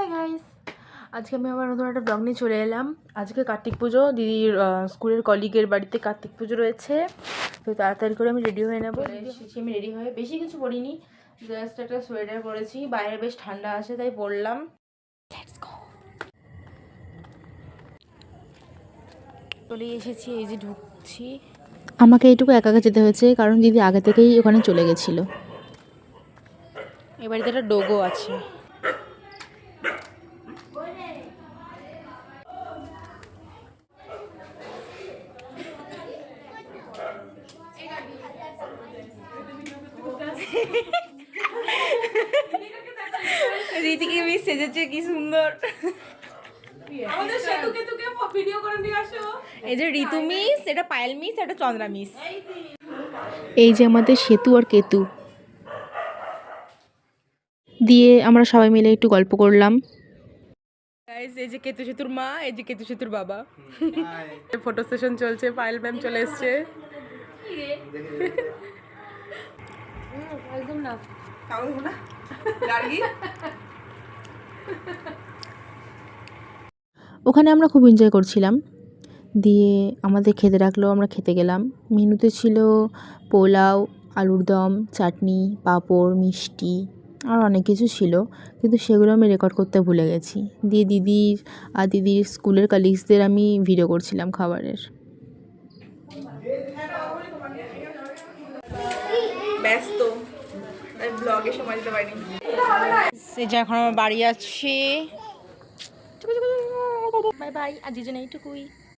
Hi guys, আজকে আমি আবার নতুন একটা ব্লগ নিয়ে চলে এলাম। আজকে কার্তিক পুজো, দিদির স্কুলের কলিগের বাড়িতে কার্তিক পুজো রয়েছে। তো তাড়াতাড়ি করে আমি রেডি হয়ে নেবো। আমি রেডি হয়ে বেশি কিছু পরিনি, জাস্ট একটা সোয়েটার পরেছি। বাইরে বেশ ঠান্ডা আছে তাই পরলাম। চলে এসেছি, এই যে ঢুকছি। আমাকে এইটুকু একা একা যেতে হয়েছে কারণ দিদি আগে থেকেই ওখানে চলে গেছিল। এ বাড়িতে একটা ডোগো আছে। রীতিকে মিস সেজেছে, কি সুন্দর। আমাদের সেতুকে ভিডিও করে নিয়ে আসো। এই যে ঋতু মিস, এটা পায়েল মিস, এটা চন্দ্রা মিস। এই যে আমাদের সেতু আর কেতু দিয়ে আমরা সবাই মিলে একটু গল্প করলাম। গাইস, এই যে কেতু সেতুর মা, এই যে কেতু সেতুর বাবা। ফটো সেশন চলছে, পায়েল ম্যাম চলে এসছে। একদম না ওখানে আমরা খুব এনজয় করছিলাম। দিয়ে আমাদের খেতে রাখলো, আমরা খেতে গেলাম। মেনুতে ছিল পোলাও, আলুর দম, চাটনি, পাঁপড়, মিষ্টি আর অনেক কিছু ছিল, কিন্তু সেগুলো আমি রেকর্ড করতে ভুলে গেছি। দিয়ে দিদির স্কুলের কালিগসদের আমি ভিডিও করছিলাম খাবারের। ব্যস্ত, ব্লগে সময় দিতে পারিনি। সে যে এখন আমার বাড়ি আছে। বাই বাই, আজ জন্য এইটুকুই।